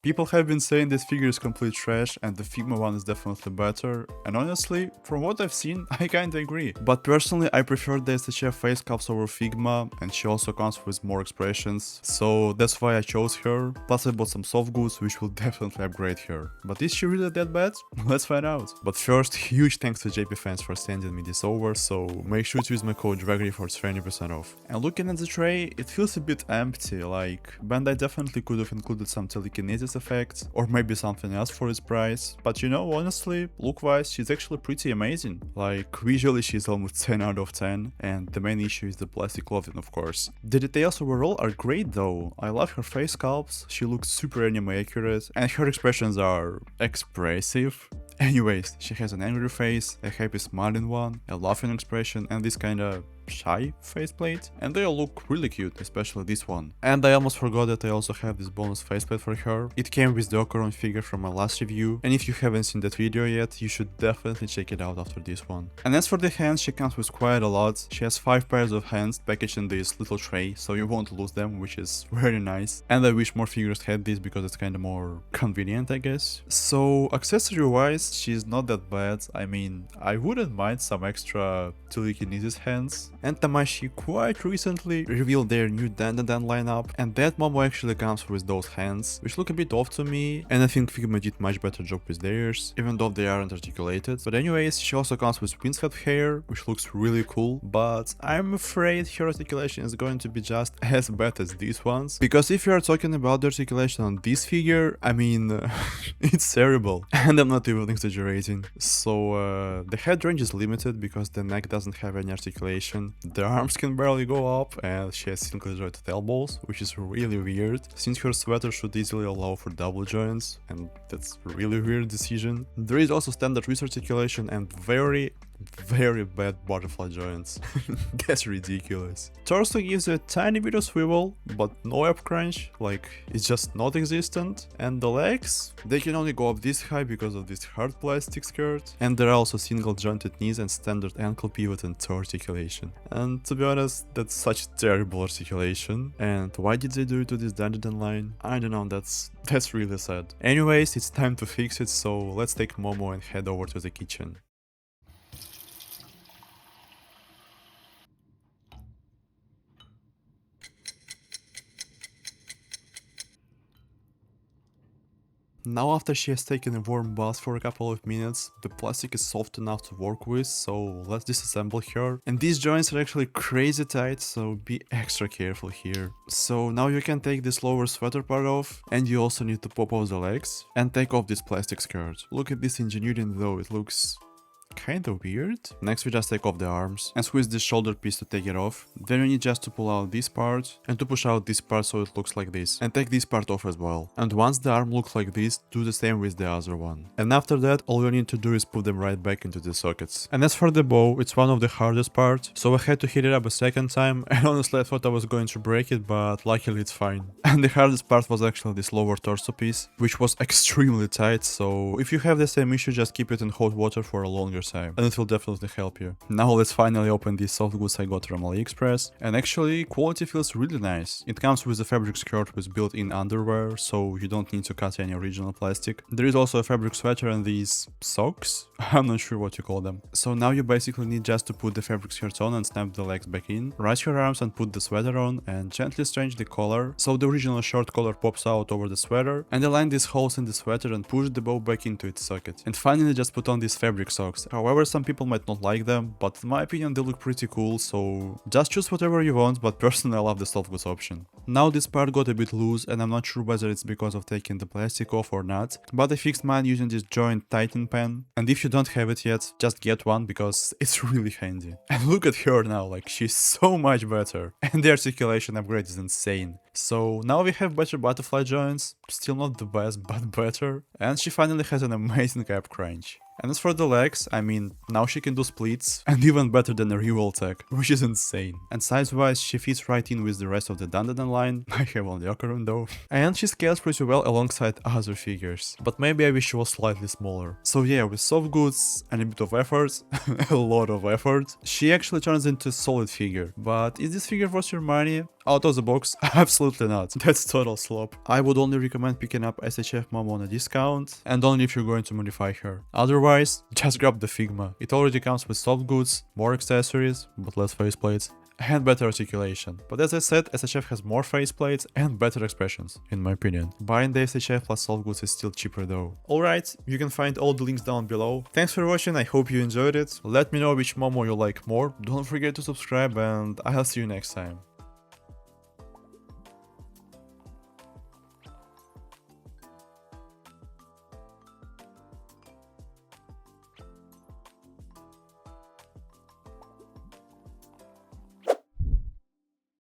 People have been saying this figure is complete trash and the Figma one is definitely better, and honestly, from what I've seen, I kinda agree. But personally, I prefer the SHF face sculpts over Figma, and she also comes with more expressions, so that's why I chose her. Plus I bought some soft goods which will definitely upgrade her. But is she really that bad? Let's find out. But first, huge thanks to JP fans for sending me this over, so make sure to use my code dragree for 20% off. And looking at the tray, it feels a bit empty, like Bandai definitely could have included some telekinesis effects, or maybe something else for its price, but you know, honestly, look-wise, she's actually pretty amazing. Like, visually she's almost 10 out of 10, and the main issue is the plastic clothing, of course. The details overall are great though, I love her face sculpts, she looks super anime accurate, and her expressions are expressive. Anyways, she has an angry face, a happy smiling one, a laughing expression, and this kinda shy faceplate, and they all look really cute, especially this one. And I almost forgot that I also have this bonus faceplate for her. It came with the Ocaron figure from my last review, and if you haven't seen that video yet, you should definitely check it out after this one. And as for the hands, she comes with quite a lot. She has 5 pairs of hands packaged in this little tray, so you won't lose them, which is very nice. And I wish more figures had this because it's kinda more convenient, I guess. So accessory wise, she's not that bad. I mean, I wouldn't mind some extra telekinesis hands. And Tamashii quite recently revealed their new DanDaDan lineup, and that Momo actually comes with those hands, which look a bit off to me, and I think Figma did much better job with theirs, even though they aren't articulated. But anyways, she also comes with Queen's Head hair, which looks really cool, but I'm afraid her articulation is going to be just as bad as these ones, because if you are talking about the articulation on this figure, I mean, it's terrible, and I'm not even exaggerating. So the head range is limited because the neck doesn't have any articulation. The arms can barely go up, and she has single jointed elbows, which is really weird, since her sweater should easily allow for double joints, and that's a really weird decision. There is also standard wrist articulation and very bad butterfly joints. That's ridiculous. Torso gives you a tiny bit of swivel, but no up crunch, like it's just not existent. And the legs, they can only go up this high because of this hard plastic skirt, and there are also single jointed knees and standard ankle pivot and toe articulation. And to be honest, that's such terrible articulation. And why did they do it to this DanDaDan line? I don't know, that's really sad. Anyways, it's time to fix it, so let's take Momo and head over to the kitchen. Now after she has taken a warm bath for a couple of minutes, the plastic is soft enough to work with, so let's disassemble her. And these joints are actually crazy tight, so be extra careful here. So now you can take this lower sweater part off, and you also need to pop off the legs and take off this plastic skirt. Look at this ingenuity though, it looks kinda weird. Next we just take off the arms and squeeze this shoulder piece to take it off. Then you need just to pull out this part and to push out this part so it looks like this, and take this part off as well. And once the arm looks like this, do the same with the other one. And after that, all you need to do is put them right back into the sockets. And as for the bow, it's one of the hardest parts, so I had to hit it up a second time, and honestly I thought I was going to break it, but luckily it's fine. And the hardest part was actually this lower torso piece, which was extremely tight, so if you have the same issue, just keep it in hot water for a longer time, and it will definitely help you. Now let's finally open these soft goods I got from AliExpress, and actually quality feels really nice. It comes with a fabric skirt with built-in underwear, so you don't need to cut any original plastic. There is also a fabric sweater and these socks, I'm not sure what you call them. So now you basically need just to put the fabric skirt on and snap the legs back in, raise your arms and put the sweater on, and gently change the collar, so the original short collar pops out over the sweater, and align these holes in the sweater and push the bow back into its socket. And finally just put on these fabric socks. However, some people might not like them, but in my opinion they look pretty cool, so just choose whatever you want, but personally I love the soft goods option. Now this part got a bit loose, and I'm not sure whether it's because of taking the plastic off or not, but I fixed mine using this joint tighten pen, and if you don't have it yet, just get one because it's really handy. And look at her now, like she's so much better, and the articulation upgrade is insane. So now we have better butterfly joints, still not the best but better, and she finally has an amazing ab crunch. And as for the legs, I mean, now she can do splits, and even better than a real tech, which is insane. And size-wise, she fits right in with the rest of the DanDaDan line, I have only Ocaron though. And she scales pretty well alongside other figures, but maybe I wish she was slightly smaller. So yeah, with soft goods and a bit of effort, a lot of effort, she actually turns into a solid figure. But is this figure worth your money? out of the box? Absolutely not. That's total slop. I would only recommend picking up SHF Momo on a discount, and only if you're going to modify her. Otherwise, just grab the Figma. It already comes with soft goods, more accessories, but less faceplates, and better articulation. But as I said, SHF has more faceplates and better expressions, in my opinion. Buying the SHF plus soft goods is still cheaper though. Alright, you can find all the links down below. Thanks for watching, I hope you enjoyed it. Let me know which Momo you like more, don't forget to subscribe, and I'll see you next time.